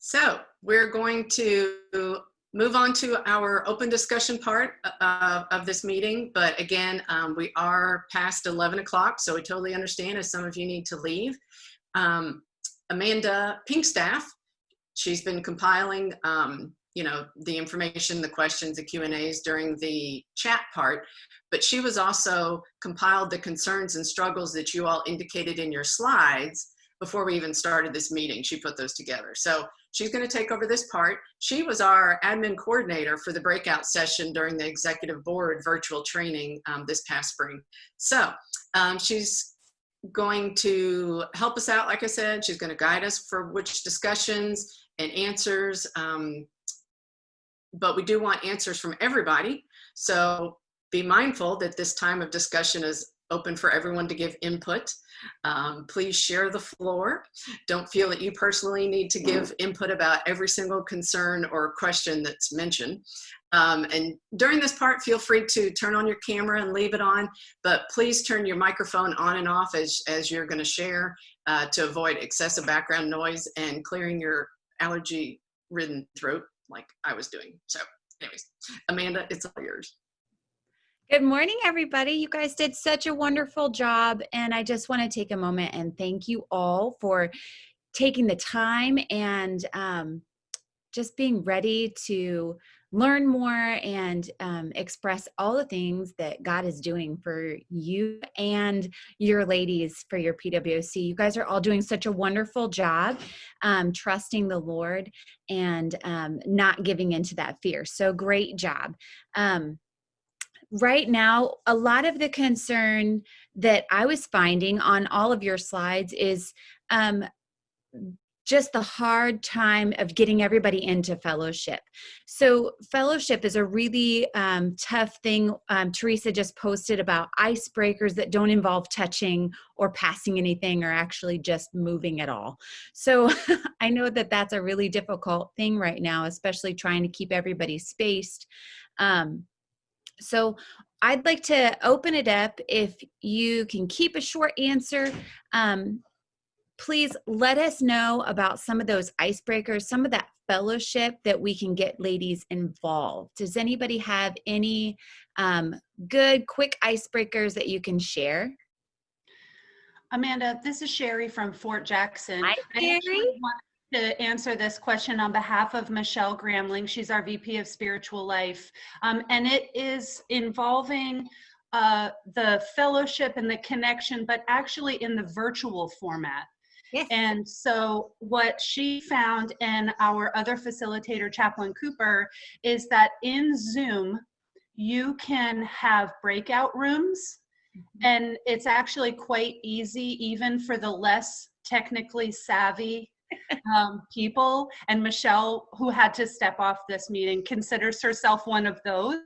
So we're going to move on to our open discussion part of this meeting. But again, we are past 11 o'clock, so we totally understand if some of you need to leave. Amanda Pinkstaff, she's been compiling the information, the questions, the Q&As during the chat part, but she was also compiled the concerns and struggles that you all indicated in your slides before we even started this meeting. She put those together. So she's going to take over this part. She was our admin coordinator for the breakout session during the executive board virtual training this past spring. So she's going to help us out. Like I said, she's going to guide us for which discussions and answers. But we do want answers from everybody. So be mindful that this time of discussion is open for everyone to give input. Please share the floor. Don't feel that you personally need to give input about every single concern or question that's mentioned. And during this part, feel free to turn on your camera and leave it on, but please turn your microphone on and off as you're going to share to avoid excessive background noise and clearing your allergy-ridden throat like I was doing. So anyways, Amanda, it's all yours. Good morning, everybody. You guys did such a wonderful job, and I just want to take a moment and thank you all for taking the time and just being ready to learn more and express all the things that God is doing for you and your ladies for your PWC. You guys are all doing such a wonderful job trusting the Lord and not giving into that fear. So great job. Right now, a lot of the concern that I was finding on all of your slides is just the hard time of getting everybody into fellowship. So fellowship is a really tough thing. Teresa just posted about icebreakers that don't involve touching or passing anything or actually just moving at all. So I know that that's a really difficult thing right now, especially trying to keep everybody spaced. So I'd like to open it up. If you can keep a short answer, please let us know about some of those icebreakers, some of that fellowship that we can get ladies involved. Does anybody have any good, quick icebreakers that you can share? Amanda, this is Sherry from Fort Jackson. Hi, Sherry. I want to answer this question on behalf of Michelle Gramling. She's our VP of Spiritual Life. And it is involving the fellowship and the connection, but actually in the virtual format. Yes. And so what she found and our other facilitator, Chaplain Cooper, is that in Zoom, you can have breakout rooms. And it's actually quite easy, even for the less technically savvy people. And Michelle, who had to step off this meeting, considers herself one of those.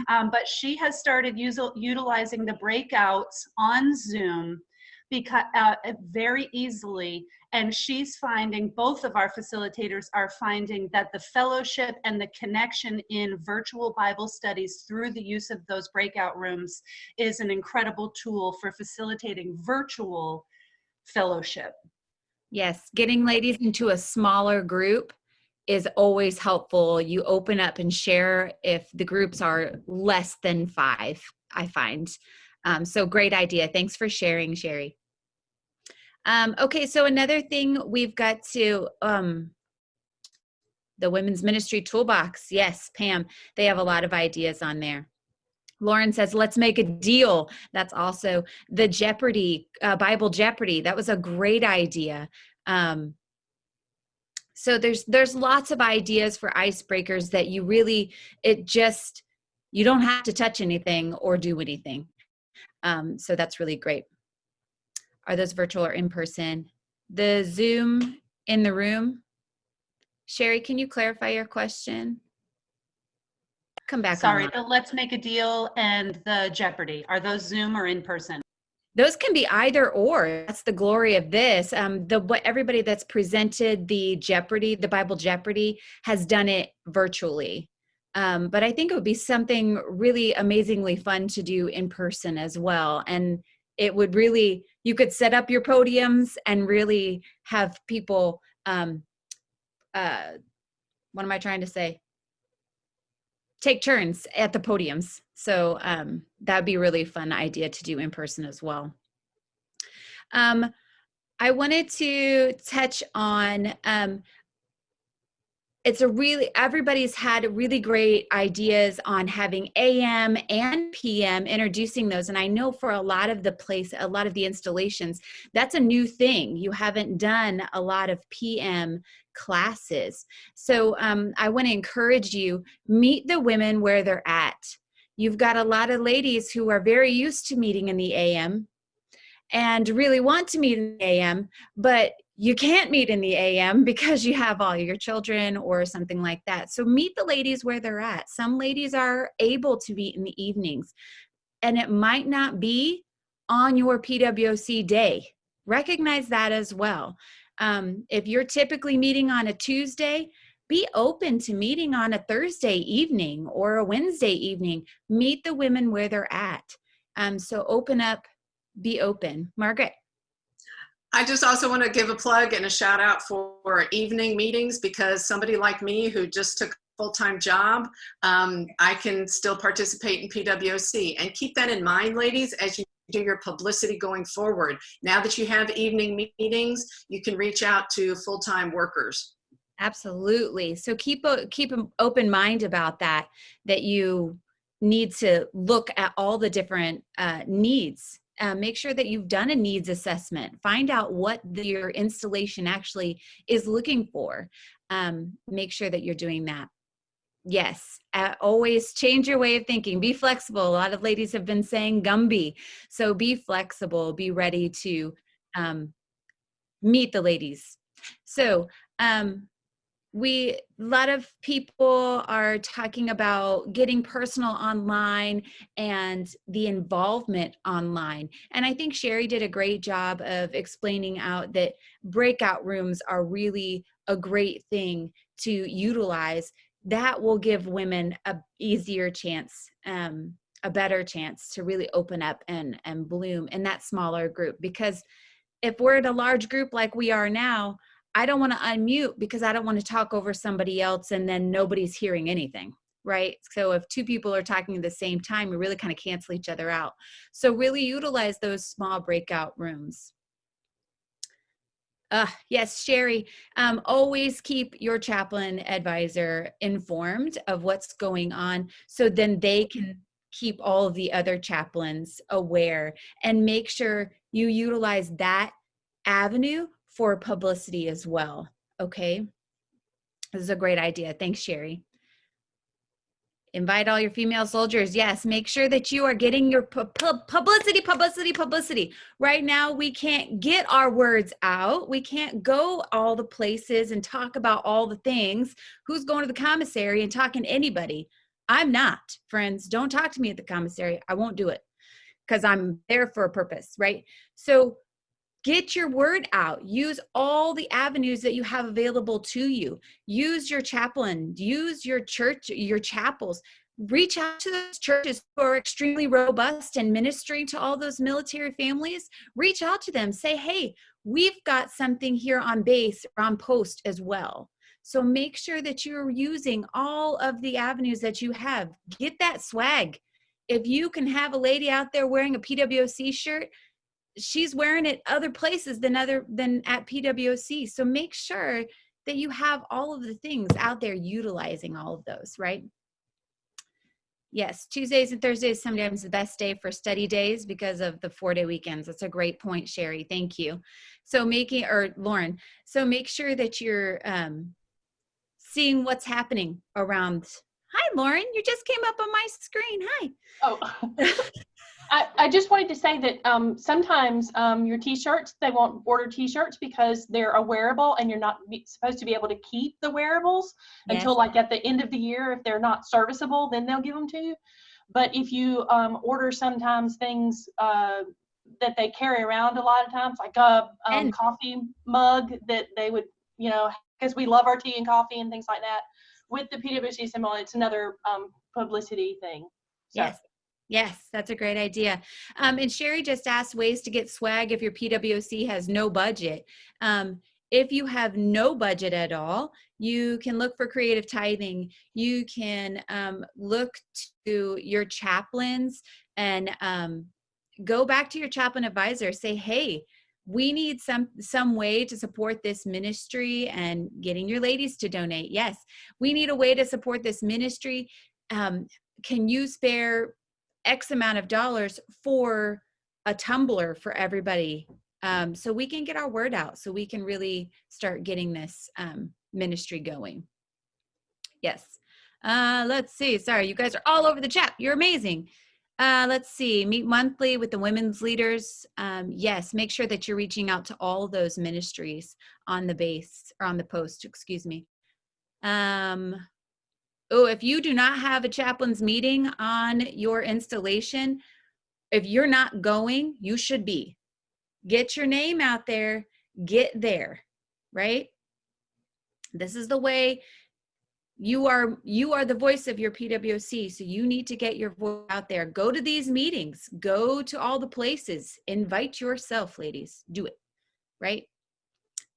But she has started utilizing the breakouts on Zoom because very easily. And she's finding, both of our facilitators are finding that the fellowship and the connection in virtual Bible studies through the use of those breakout rooms is an incredible tool for facilitating virtual fellowship. Yes, getting ladies into a smaller group is always helpful. You open up and share if the groups are less than 5, I find. So great idea. Thanks for sharing, Sherry. Okay, so another thing we've got to, the Women's Ministry Toolbox. Yes, Pam, they have a lot of ideas on there. Lauren says, let's make a deal. That's also the Jeopardy, Bible Jeopardy. That was a great idea. So there's lots of ideas for icebreakers that you really, you don't have to touch anything or do anything. So that's really great. Are those virtual or in person? The Zoom in the room. Sherry, can you clarify your question? Come back. Sorry, the Let's Make a Deal and the Jeopardy. Are those Zoom or in person? Those can be either or. That's the glory of this. Everybody that's presented the Jeopardy, the Bible Jeopardy, has done it virtually. But I think it would be something really amazingly fun to do in person as well. And it would really, you could set up your podiums and really have people what am I trying to say? Take turns at the podiums. So that'd be a really fun idea to do in person as well. I wanted to touch on, everybody's had really great ideas on having AM and PM, introducing those. And I know for a lot of the installations, that's a new thing. You haven't done a lot of PM classes. So I want to encourage you, meet the women where they're at. You've got a lot of ladies who are very used to meeting in the AM and really want to meet in the AM, but you can't meet in the AM because you have all your children or something like that. So meet the ladies where they're at. Some ladies are able to meet in the evenings, and it might not be on your PWC day. Recognize that as well. If you're typically meeting on a Tuesday, be open to meeting on a Thursday evening or a Wednesday evening. Meet the women where they're at. So open up, be open. Margaret. I just also want to give a plug and a shout out for evening meetings, because somebody like me who just took a full-time job, I can still participate in PWC. And keep that in mind, ladies, as you do your publicity going forward. Now that you have evening meetings, you can reach out to full-time workers. Absolutely. So keep an open mind about that you need to look at all the different needs. Make sure that you've done a needs assessment. Find out what your installation actually is looking for. Make sure that you're doing that. Yes, always change your way of thinking. Be flexible. A lot of ladies have been saying Gumby. So be flexible. Be ready to meet the ladies. So a lot of people are talking about getting personal online and the involvement online. And I think Sherry did a great job of explaining out that breakout rooms are really a great thing to utilize. That will give women a easier chance, a better chance to really open up and bloom in that smaller group. Because if we're in a large group like we are now, I don't want to unmute because I don't want to talk over somebody else and then nobody's hearing anything, right? So if two people are talking at the same time, we really kind of cancel each other out. So really utilize those small breakout rooms. Yes, Sherry, always keep your chaplain advisor informed of what's going on, so then they can keep all of the other chaplains aware, and make sure you utilize that avenue for publicity as well. Okay. This is a great idea. Thanks, Sherry. Invite all your female soldiers. Yes, make sure that you are getting your publicity. Right now, we can't get our words out. We can't go all the places and talk about all the things. Who's going to the commissary and talking to anybody? I'm not, friends. Don't talk to me at the commissary. I won't do it because I'm there for a purpose, right? So get your word out. Use all the avenues that you have available to you. Use your chaplain, use your church, your chapels. Reach out to those churches who are extremely robust and ministering to all those military families. Reach out to them. Say, hey, we've got something here on base or on post as well. So make sure that you're using all of the avenues that you have. Get that swag. If you can have a lady out there wearing a PWC shirt, she's wearing it other places than at PWC. So make sure that you have all of the things out there utilizing all of those, right? Yes, Tuesdays and Thursdays sometimes the best day for study days because of the 4-day weekends. That's a great point, Sherry. Thank you. So Lauren, so make sure that you're seeing what's happening around. Hi, Lauren, you just came up on my screen. Hi. Oh. I just wanted to say that sometimes your t-shirts, they won't order t-shirts because they're a wearable and you're not supposed to be able to keep the wearables until like at the end of the year. If they're not serviceable, then they'll give them to you. But if you order sometimes things that they carry around a lot of times, like a coffee mug that they would, because we love our tea and coffee and things like that, with the PWC symbol, it's another publicity thing. So. Yes, that's a great idea. And Sherry just asked ways to get swag if your PWC has no budget. If you have no budget at all, You can look for creative tithing. You can look to your chaplains and go back to your chaplain advisor. Say, hey, we need some way to support this ministry, and getting your ladies to donate. Yes, we need a way to support this ministry. Can you spare X amount of dollars for a tumbler for everybody, so we can get our word out, so we can really start getting this ministry going. Yes. Let's see. Sorry, you guys are all over the chat. You're amazing. Let's see. Meet monthly with the women's leaders. Yes, make sure that you're reaching out to all those ministries on the base, or on the post, excuse me. Oh, if you do not have a chaplain's meeting on your installation, if you're not going, you should be. Get your name out there, get there, right? This is the way. You are the voice of your PWC, so you need to get your voice out there. Go to these meetings, go to all the places, invite yourself, ladies, do it, right?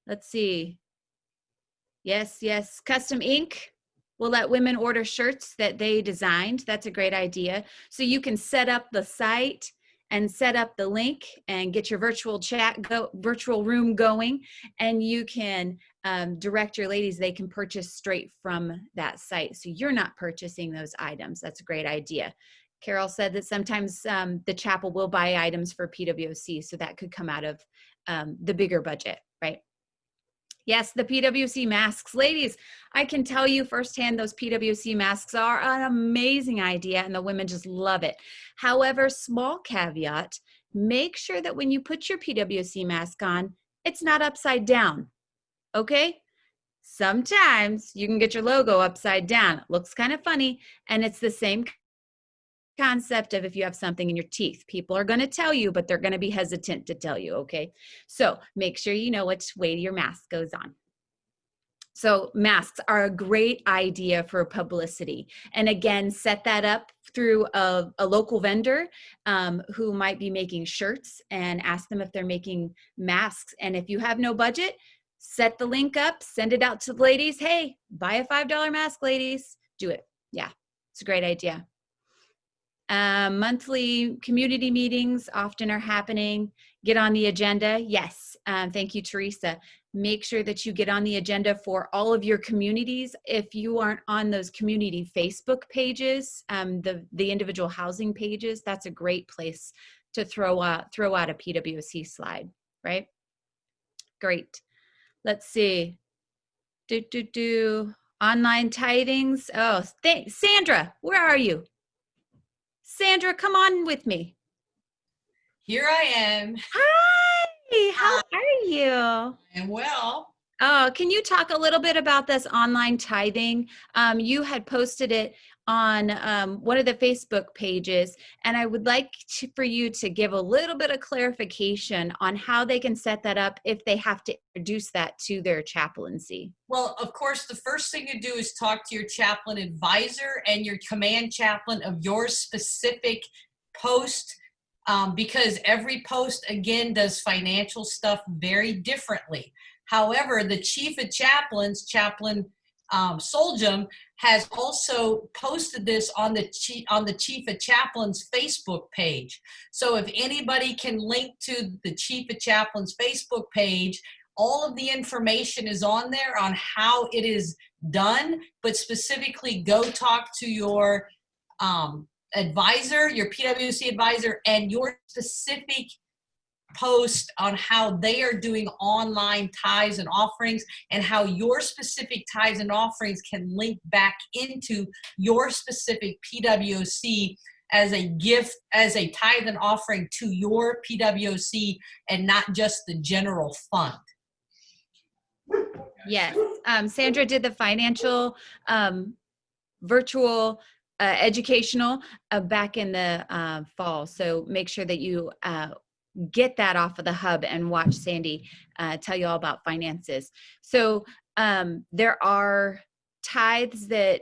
Let's see. Yes, yes, custom ink. We'll let women order shirts that they designed. That's a great idea. So you can set up the site and set up the link and get your virtual virtual room going, and you can direct your ladies. They can purchase straight from that site, so you're not purchasing those items. That's a great idea. Carol said that sometimes the chapel will buy items for PWC, so that could come out of the bigger budget, right? Yes, the PwC masks. Ladies, I can tell you firsthand, those PwC masks are an amazing idea, and the women just love it. However, small caveat, make sure that when you put your PwC mask on, it's not upside down, okay? Sometimes you can get your logo upside down. It looks kind of funny, and it's the same concept of if you have something in your teeth. People are going to tell you, but they're going to be hesitant to tell you, okay? So make sure you know which way your mask goes on. So masks are a great idea for publicity. And again, set that up through a local vendor who might be making shirts, and ask them if they're making masks. And if you have no budget, set the link up, send it out to the ladies. Hey, buy a $5 mask, ladies. Do it. Yeah, it's a great idea. Monthly community meetings often are happening. Get on the agenda. Yes. Thank you, Teresa. Make sure that you get on the agenda for all of your communities. If you aren't on those community Facebook pages, the individual housing pages, that's a great place to throw out a PwC slide, right? Great. Let's see. Online tithings. Oh, thanks. Sandra, where are you? Sandra, come on with me. Here I am. Hi, how are you? And well. Oh, can you talk a little bit about this online tithing? You had posted it on one of the Facebook pages, and I would like for you to give a little bit of clarification on how they can set that up if they have to introduce that to their chaplaincy. Well, of course, the first thing you do is talk to your chaplain advisor and your command chaplain of your specific post, because every post, again, does financial stuff very differently. However, the chief of chaplains, Chaplain Soljum, has also posted this on the chief of chaplains Facebook page. So if anybody can link to the chief of chaplains Facebook page, all of the information is on there on how it is done, but specifically go talk to your advisor, your PwC advisor, and your specific post on how they are doing online tithes and offerings, and how your specific tithes and offerings can link back into your specific PwC as a gift, as a tithe and offering to your PwC, and not just the general fund. Yes, Sandra did the financial virtual educational back in the fall. So make sure that you get that off of the hub and watch Sandy tell you all about finances. So there are tithes that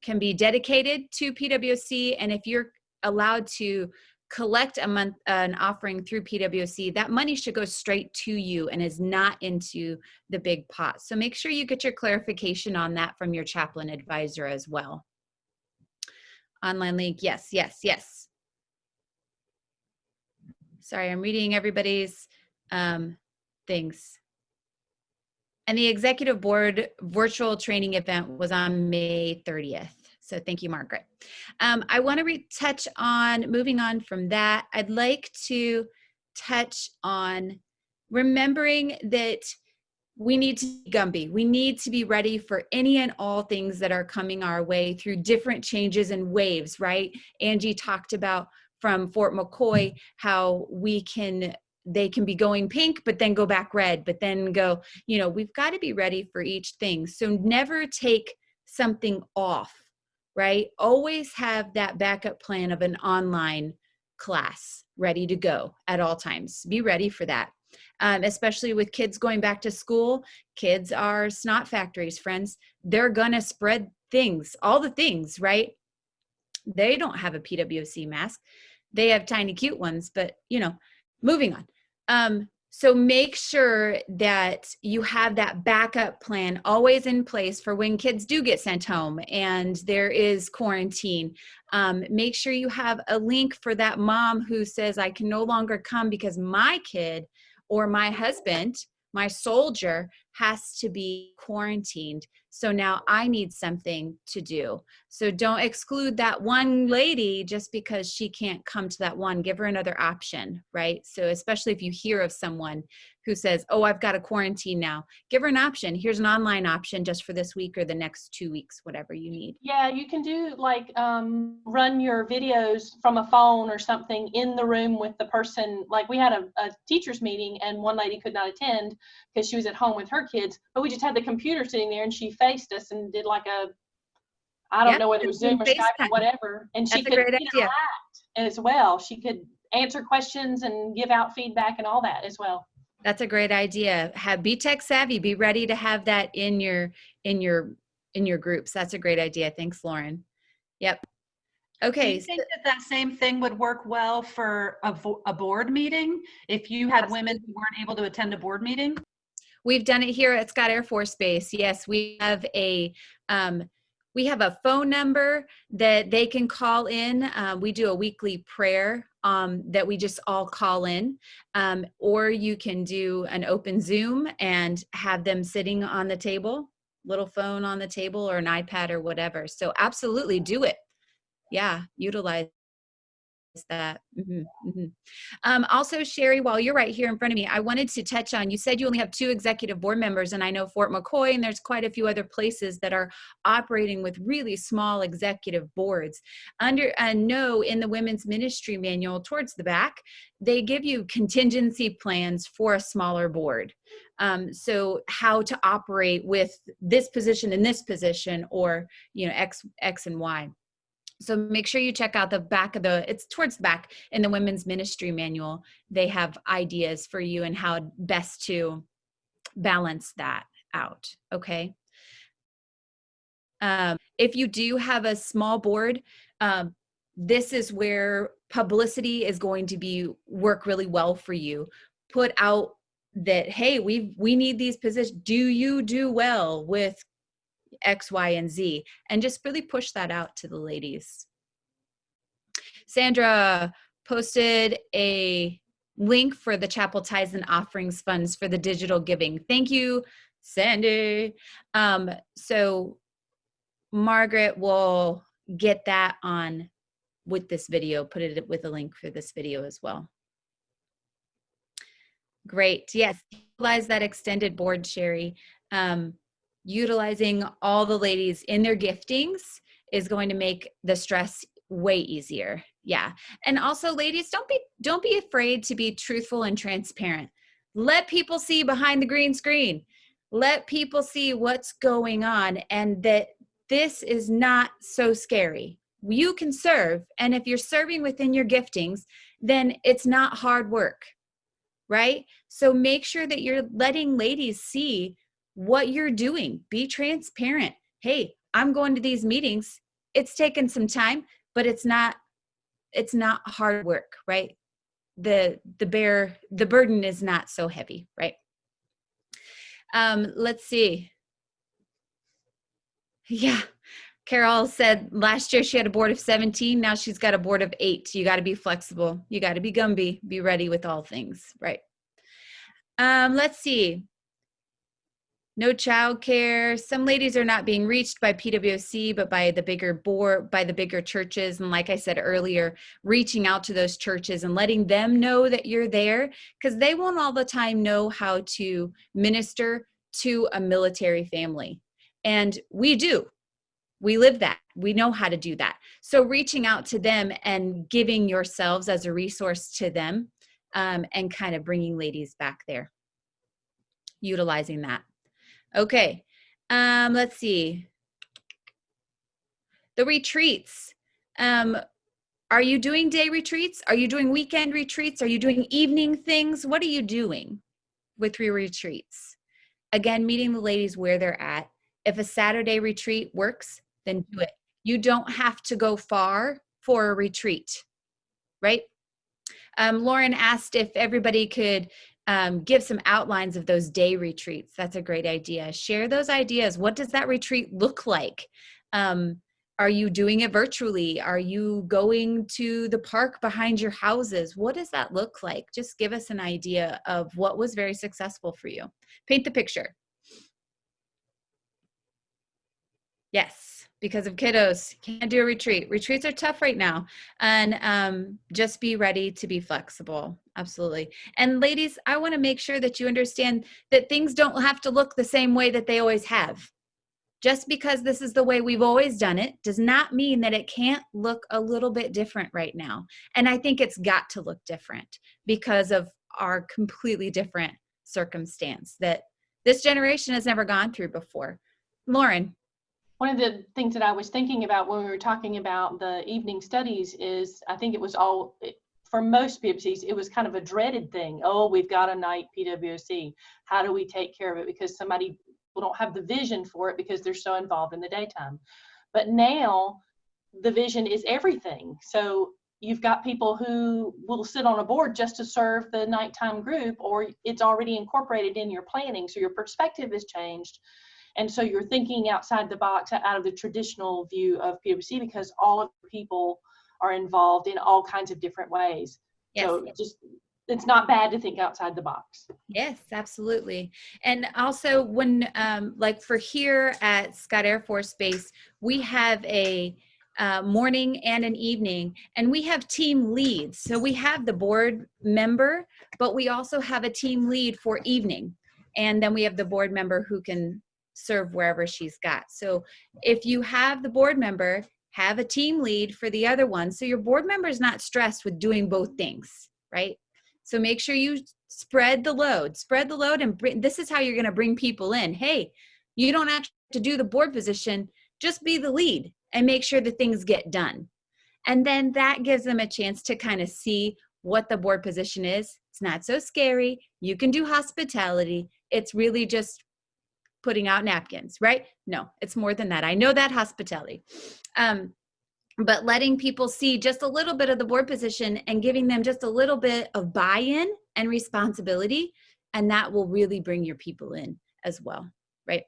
can be dedicated to PwC, and if you're allowed to collect an offering through PwC, that money should go straight to you and is not into the big pot. So make sure you get your clarification on that from your chaplain advisor as well. Online link, yes, yes, yes. Sorry, I'm reading everybody's things. And the executive board virtual training event was on May 30th. So thank you, Margaret. I want to touch on, moving on from that, I'd like to touch on remembering that we need to be Gumby. We need to be ready for any and all things that are coming our way through different changes and waves, right? Angie talked about from Fort McCoy, how they can be going pink, but then go back red, but then go, we've got to be ready for each thing. So never take something off, right? Always have that backup plan of an online class ready to go at all times. Be ready for that. Especially with kids going back to school. Kids are snot factories, friends. They're gonna spread things, all the things, right? They don't have a Pwc mask. They have tiny cute ones, but moving on. So make sure that you have that backup plan always in place for when kids do get sent home and there is quarantine. Make sure you have a link for that mom who says, I can no longer come because my kid or my husband, my soldier, has to be quarantined. So now I need something to do. So don't exclude that one lady just because she can't come to that one. Give her another option, right? So especially if you hear of someone who says, oh, I've got a quarantine now, give her an option. Here's an online option just for this week or the next 2 weeks, whatever you need. Yeah, you can do like run your videos from a phone or something in the room with the person. Like we had a teachers meeting and one lady could not attend because she was at home with her kids, but we just had the computer sitting there and she faced us and did like I don't know whether it was Zoom or Skype or whatever. And she could interact as well. She could answer questions and give out feedback and all that as well. That's a great idea. Be tech savvy. Be ready to have that in your groups. That's a great idea. Thanks, Lauren. Yep. Okay. Do you think that same thing would work well for a board meeting if you had women who weren't able to attend a board meeting? We've done it here at Scott Air Force Base. Yes, we have a phone number that they can call in. We do a weekly prayer that we just all call in. Or you can do an open Zoom and have them sitting on the table, little phone on the table or an iPad or whatever. So absolutely do it. Yeah, utilize that. Also, Sherry, while you're right here in front of me, I wanted to touch on, you said you only have 2 executive board members, and I know Fort McCoy and there's quite a few other places that are operating with really small executive boards. In the women's ministry manual towards the back, they give you contingency plans for a smaller board. So how to operate with this position and this position, or X and Y. So make sure you check out the back of it's towards the back in the women's ministry manual. They have ideas for you and how best to balance that out. Okay. If you do have a small board, this is where publicity is going to work really well for you. Put out that, hey, we need these positions. Do you do well with X, Y, and Z? And just really push that out to the ladies. Sandra posted a link for the chapel tithes and offerings funds for the digital giving. Thank you, Sandy. So Margaret will get that on with this video, put it with a link for this video as well. Great. Yes, utilize that extended board, Sherry. Utilizing all the ladies in their giftings is going to make the stress way easier. Yeah. And also, ladies, don't be afraid to be truthful and transparent. Let people see behind the green screen. Let people see what's going on, and that this is not so scary. You can serve, and if you're serving within your giftings, then it's not hard work, right? So make sure that you're letting ladies see what you're doing. Be transparent. Hey, I'm going to these meetings. It's taken some time, but it's not it's not hard work, right? The burden is not so heavy, right? Let's see. Yeah. Carol said last year she had a board of 17. Now she's got a board of 8. You got to be flexible. You got to be Gumby. Be ready with all things, right? Let's see. No childcare. Some ladies are not being reached by PWC, but by the bigger board, by the bigger churches. And like I said earlier, reaching out to those churches and letting them know that you're there, because they won't all the time know how to minister to a military family. And we do. We live that. We know how to do that. So reaching out to them and giving yourselves as a resource to them, and kind of bringing ladies back there, utilizing that. Okay, let's see. The retreats. Are you doing day retreats? Are you doing weekend retreats? Are you doing evening things? What are you doing with your retreats? Again, meeting the ladies where they're at. If a Saturday retreat works, then do it. You don't have to go far for a retreat, right? Lauren asked if everybody could give some outlines of those day retreats. That's a great idea. Share those ideas. What does that retreat look like? Are you doing it virtually? Are you going to the park behind your houses? What does that look like? Just give us an idea of what was very successful for you. Paint the picture. Yes, because of kiddos, can't do a retreat. Retreats are tough right now. And just be ready to be flexible. Absolutely. And ladies, I want to make sure that you understand that things don't have to look the same way that they always have. Just because this is the way we've always done it does not mean that it can't look a little bit different right now. And I think it's got to look different because of our completely different circumstance that this generation has never gone through before. Lauren. One of the things that I was thinking about when we were talking about the evening studies is, I think it was all, for most PWCs, it was kind of a dreaded thing. Oh, we've got a night PWC. How do we take care of it? Because people don't have the vision for it because they're so involved in the daytime. But now the vision is everything. So you've got people who will sit on a board just to serve the nighttime group, or it's already incorporated in your planning. So your perspective has changed. And so you're thinking outside the box, out of the traditional view of PWC, because all of the people are involved in all kinds of different ways. Yes. So it's not bad to think outside the box. Yes, absolutely. And also when, like for here at Scott Air Force Base, we have a morning and an evening, and we have team leads. So we have the board member, but we also have a team lead for evening. And then we have the board member who can serve wherever she's got. So if you have the board member, have a team lead for the other one. So your board member is not stressed with doing both things, right? So make sure you spread the load and this is how you're going to bring people in. Hey, you don't have to do the board position, just be the lead and make sure that things get done. And then that gives them a chance to kind of see what the board position is. It's not so scary. You can do hospitality. It's really just putting out napkins, right? No, it's more than that. I know that hospitality. But letting people see just a little bit of the board position and giving them just a little bit of buy-in and responsibility, and that will really bring your people in as well, right?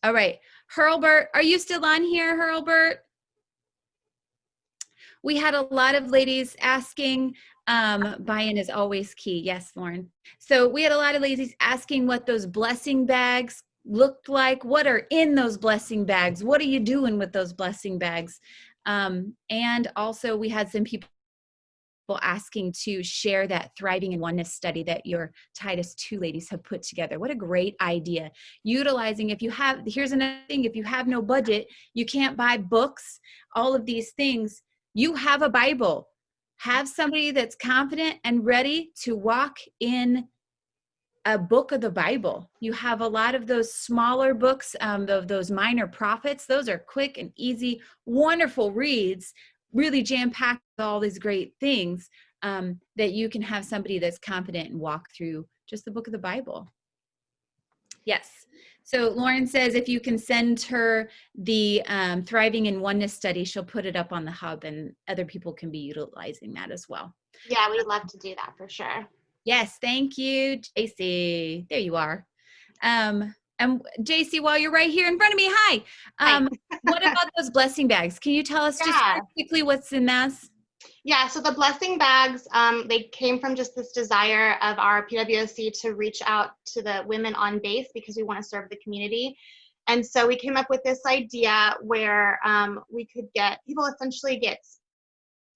All right, Hurlbert, are you still on here, Hurlbert? We had a lot of ladies asking, buy-in is always key. Yes, Lauren. So we had a lot of ladies asking what those blessing bags looked like. What are in those blessing bags? What are you doing with those blessing bags? And also we had some people asking to share that Thriving in Oneness study that your Titus 2 ladies have put together. What a great idea. Utilizing, here's another thing, if you have no budget, you can't buy books, all of these things, you have a Bible. Have somebody that's confident and ready to walk in a book of the Bible. You have a lot of those smaller books, those minor prophets. Those are quick and easy, wonderful reads, really jam-packed with all these great things, that you can have somebody that's confident and walk through just the book of the Bible. Yes. So Lauren says if you can send her the Thriving in Oneness study, she'll put it up on the hub and other people can be utilizing that as well. Yeah, we'd love to do that for sure. Yes, thank you, JC. There you are. And JC, while you're right here in front of me, hi. What about those blessing bags? Can you tell us just Yeah. quickly what's in those? Yeah, so the blessing bags, they came from just this desire of our PWOC to reach out to the women on base because we want to serve the community. And so we came up with this idea where we could get people essentially get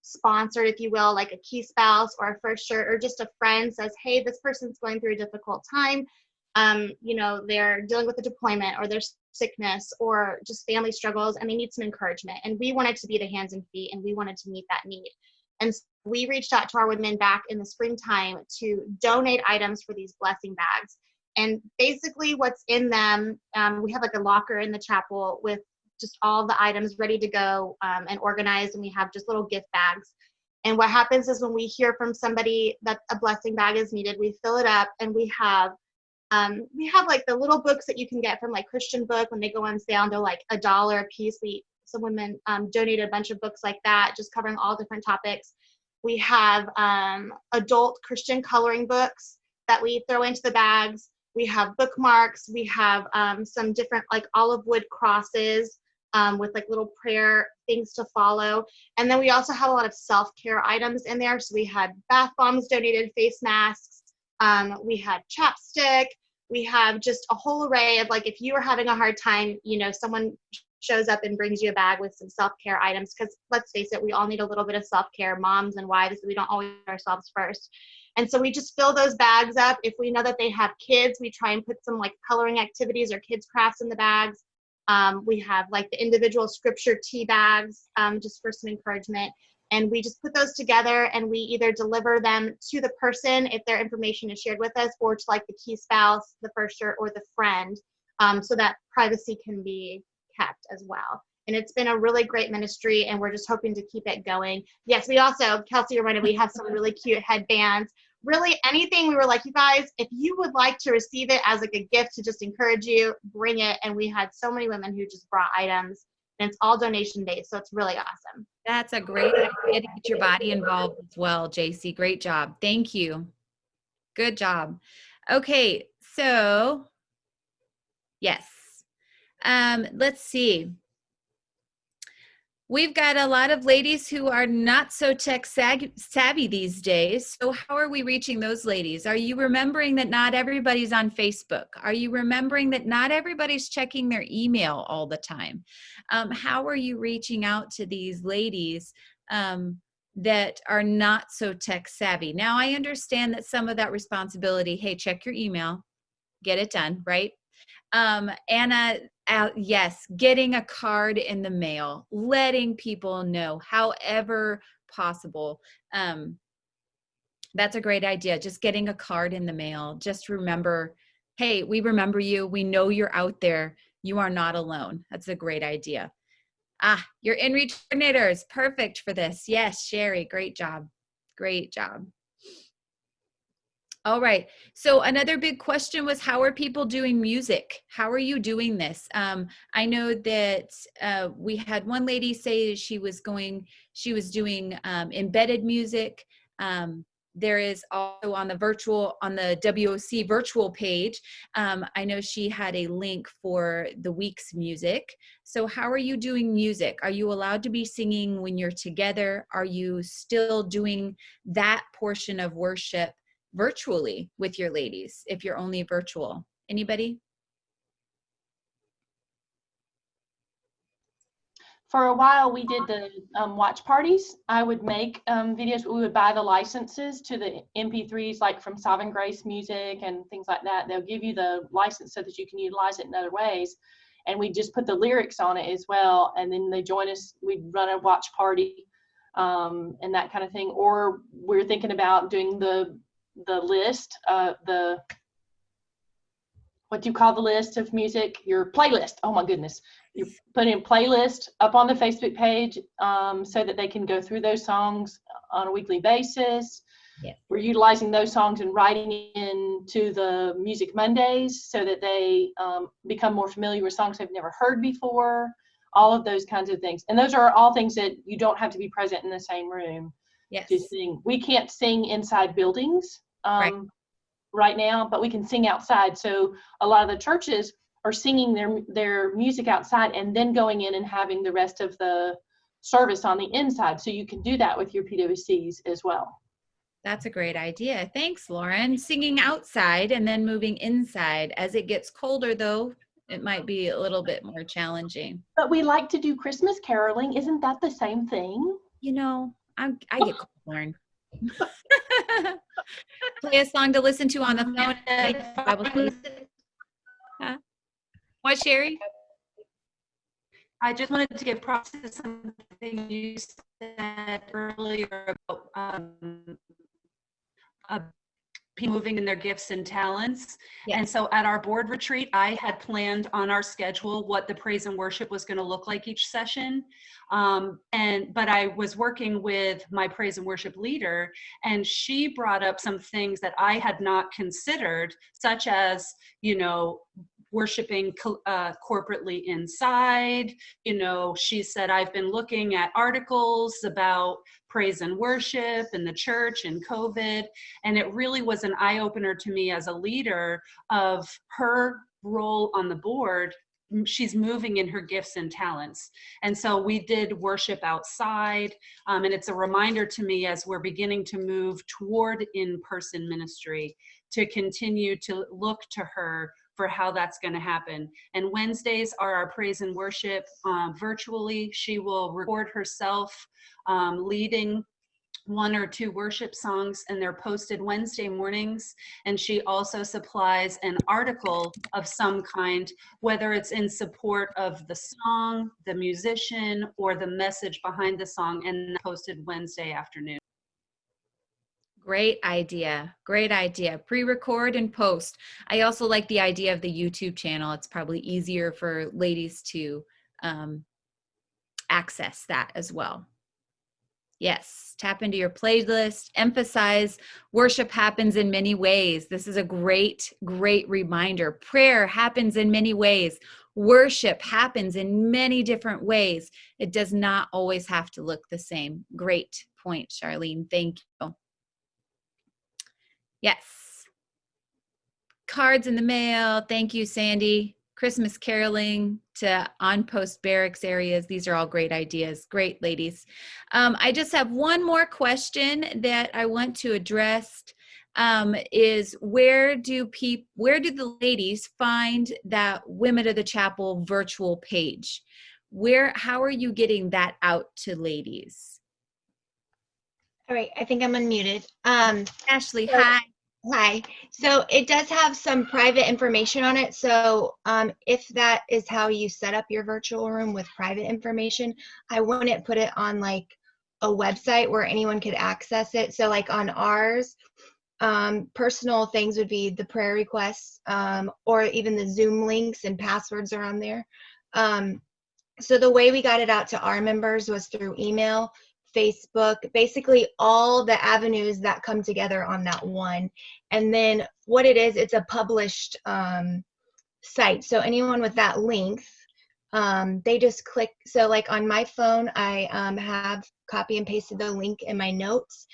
sponsored, if you will, like a key spouse or a first shirt, or just a friend says, hey, this person's going through a difficult time. They're dealing with a deployment or their sickness or just family struggles and they need some encouragement. And we wanted to be the hands and feet and we wanted to meet that need. And so we reached out to our women back in the springtime to donate items for these blessing bags. And basically what's in them, we have like a locker in the chapel with just all the items ready to go and organized. And we have just little gift bags. And what happens is when we hear from somebody that a blessing bag is needed, we fill it up and we have like the little books that you can get from like Christian Book when they go on sale and they're like $1 a piece. Some women donated a bunch of books like that, just covering all different topics. We have adult Christian coloring books that we throw into the bags. We have bookmarks. We have some different like olive wood crosses with like little prayer things to follow. And then we also have a lot of self-care items in there. So we had bath bombs donated, face masks. We had chapstick. We have just a whole array of like, if you are having a hard time, someone shows up and brings you a bag with some self-care items, because let's face it, we all need a little bit of self-care, moms and wives, we don't always put ourselves first. And so we just fill those bags up. If we know that they have kids, we try and put some like coloring activities or kids crafts in the bags. We have like the individual scripture tea bags just for some encouragement. And we just put those together and we either deliver them to the person if their information is shared with us, or to like the key spouse, the first shirt, or the friend, so that privacy can be kept as well. And it's been a really great ministry and we're just hoping to keep it going. Yes, we also, Kelsey reminded me, we have some really cute headbands. Really anything, we were like, you guys, if you would like to receive it as like a gift to just encourage you, bring it. And we had so many women who just brought items. And it's all donation based, so it's really awesome. That's a great idea to get your body involved as well, JC. Great job. Thank you. Good job. Okay, so yes. Let's see. We've got a lot of ladies who are not so tech savvy these days. So how are we reaching those ladies? Are you remembering that not everybody's on Facebook? Are you remembering that not everybody's checking their email all the time? How are you reaching out to these ladies that are not so tech savvy? Now, I understand that some of that responsibility, hey, check your email, get it done, right? Anna, yes, getting a card in the mail, letting people know however possible. That's a great idea. Just getting a card in the mail. Just remember, hey, we remember you. We know you're out there. You are not alone. That's a great idea. Your in-reach coordinators, perfect for this. Yes, Sherry, great job. Great job. All right. So another big question was, how are people doing music? How are you doing this? I know that we had one lady say she was doing embedded music. There is also on the WOC virtual page, I know she had a link for the week's music. So how are you doing music? Are you allowed to be singing when you're together? Are you still doing that portion of worship virtually with your ladies if you're only virtual? Anybody? For a while, we did the watch parties. I would make videos, but we would buy the licenses to the MP3s, like from Sovereign Grace Music and things like that. They'll give you the license so that you can utilize it in other ways. And we just put the lyrics on it as well. And then they join us, we'd run a watch party and that kind of thing. Or we're thinking about doing the list, what do you call the list of music? Your playlist. Oh my goodness. You put in playlist up on the Facebook page so that they can go through those songs on a weekly basis. Yeah. We're utilizing those songs and writing in to the Music Mondays so that they become more familiar with songs they've never heard before, all of those kinds of things. And those are all things that you don't have to be present in the same room to sing. We can't sing inside buildings right now, but we can sing outside. So a lot of the churches are singing their music outside and then going in and having the rest of the service on the inside. So you can do that with your PWCs as well. That's a great idea. Thanks, Lauren. Singing outside and then moving inside. As it gets colder, though, it might be a little bit more challenging. But we like to do Christmas caroling. Isn't that the same thing? You know, I get cold, Lauren. Play a song to listen to on the phone. Bible study. Huh? What, Sherry? I just wanted to give props to something you said earlier about people moving in their gifts and talents. Yes. And so at our board retreat, I had planned on our schedule what the praise and worship was going to look like each session. But I was working with my praise and worship leader, and she brought up some things that I had not considered, such as, you know, worshiping corporately inside. You know, she said, I've been looking at articles about praise and worship in the church and COVID. And it really was an eye-opener to me as a leader of her role on the board. She's moving in her gifts and talents. And so we did worship outside. And it's a reminder to me as we're beginning to move toward in-person ministry to continue to look to her for how that's going to happen. And Wednesdays are our praise and worship virtually. She will record herself leading one or two worship songs, and they're posted Wednesday mornings. And she also supplies an article of some kind, whether it's in support of the song, the musician, or the message behind the song, and posted Wednesday afternoon. Great idea. Great idea. Pre-record and post. I also like the idea of the YouTube channel. It's probably easier for ladies to access that as well. Yes, tap into your playlist. Emphasize worship happens in many ways. This is a great, great reminder. Prayer happens in many ways. Worship happens in many different ways. It does not always have to look the same. Great point, Charlene. Thank you. Yes. Cards in the mail. Thank you, Sandy. Christmas caroling to on-post barracks areas. These are all great ideas. Great, ladies. I just have one more question that I want to address. Is where do the ladies find that Women of the Chapel virtual page? How are you getting that out to ladies? All right, I think I'm unmuted. Ashley, so, hi. Hi. So it does have some private information on it. So if that is how you set up your virtual room with private information, I wouldn't put it on like a website where anyone could access it. So like on ours, personal things would be the prayer requests, or even the Zoom links and passwords are on there. So the way we got it out to our members was through email, Facebook, basically all the avenues that come together on that one. And then what it is, it's a published site. So anyone with that link, they just click. So like on my phone, I have copy and pasted the link in my notes.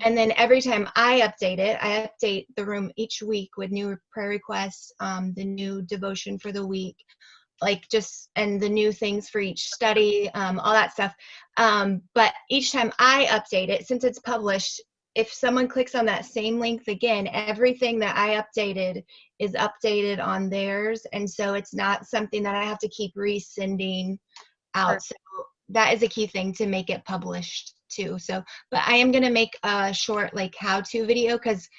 And then every time I update it, I update the room each week with new prayer requests, the new devotion for the week, and the new things for each study, all that stuff. But each time I update it, since it's published, if someone clicks on that same link again, everything that I updated is updated on theirs. And so it's not something that I have to keep resending out. So that is a key thing to make it published too. So, but I am going to make a short how-to video, because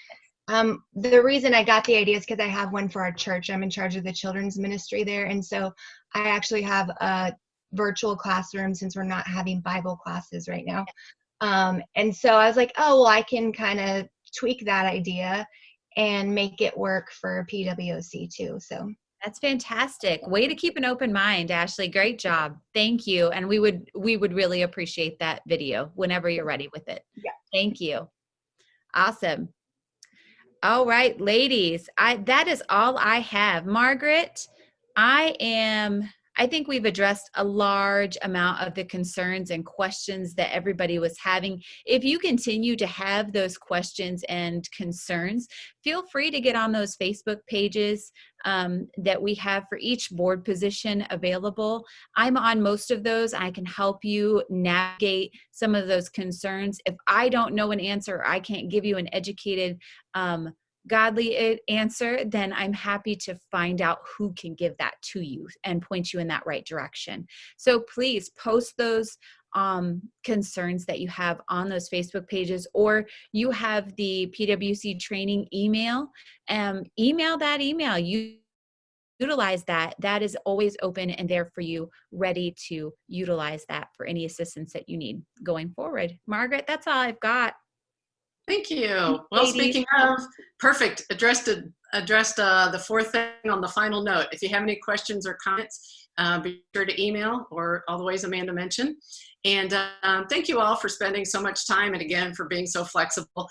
the reason I got the idea is because I have one for our church. I'm in charge of the children's ministry there. And so I actually have a virtual classroom since we're not having Bible classes right now. And so I was like, oh, well, I can kind of tweak that idea and make it work for PWC too. So that's fantastic. Way to keep an open mind, Ashley. Great job. Thank you. And we would really appreciate that video whenever you're ready with it. Yeah. Thank you. Awesome. All right, ladies, that is all I have. Margaret, I think we've addressed a large amount of the concerns and questions that everybody was having. If you continue to have those questions and concerns, feel free to get on those Facebook pages that we have for each board position available. I'm on most of those. I can help you navigate some of those concerns. If I don't know an answer, or I can't give you an educated godly answer, then I'm happy to find out who can give that to you and point you in that right direction. So please post those concerns that you have on those Facebook pages, or you have the PwC training email, email that email. You utilize that. That is always open and there for you, ready to utilize that for any assistance that you need going forward. Margaret, that's all I've got. Thank you. Well, ladies. speaking of, perfect, addressed the fourth thing on the final note. If you have any questions or comments, be sure to email, or all the ways Amanda mentioned. And thank you all for spending so much time, and again, for being so flexible.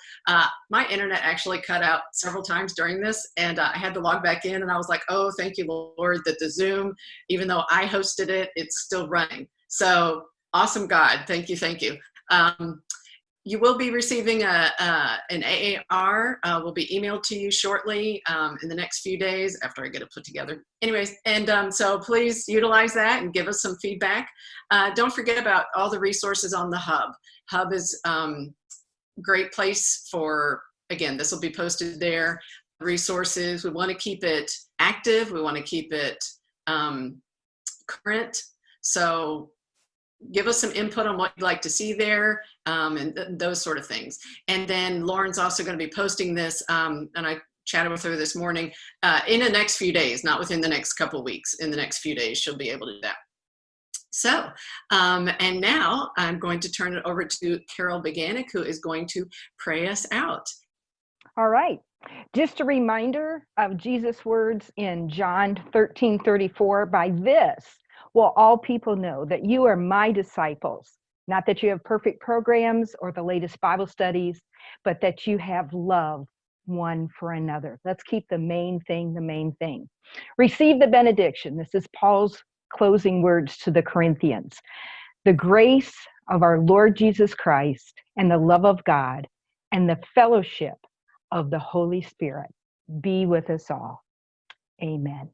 My internet actually cut out several times during this, and I had to log back in, and I was like, oh, thank you, Lord, that the Zoom, even though I hosted it, it's still running. So awesome, God. Thank you, thank you. You will be receiving an AAR, will be emailed to you shortly in the next few days after I get it put together. Anyways, and so please utilize that and give us some feedback. Don't forget about all the resources on the Hub. Hub is a great place for, again, this will be posted there, resources. We want to keep it active. We want to keep it current. So give us some input on what you'd like to see there, and those sort of things. And then Lauren's also going to be posting this, and I chatted with her this morning, in the next few days, not within the next couple of weeks. In the next few days, she'll be able to do that. So, and now I'm going to turn it over to Carol Beganic, who is going to pray us out. All right. Just a reminder of Jesus' words in John 13:34, by this will all people know that you are my disciples, not that you have perfect programs or the latest Bible studies, but that you have love one for another. Let's keep the main thing the main thing. Receive the benediction. This is Paul's closing words to the Corinthians. The grace of our Lord Jesus Christ and the love of God and the fellowship of the Holy Spirit be with us all. Amen.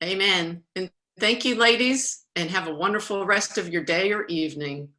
Amen. And thank you, ladies, and have a wonderful rest of your day or evening.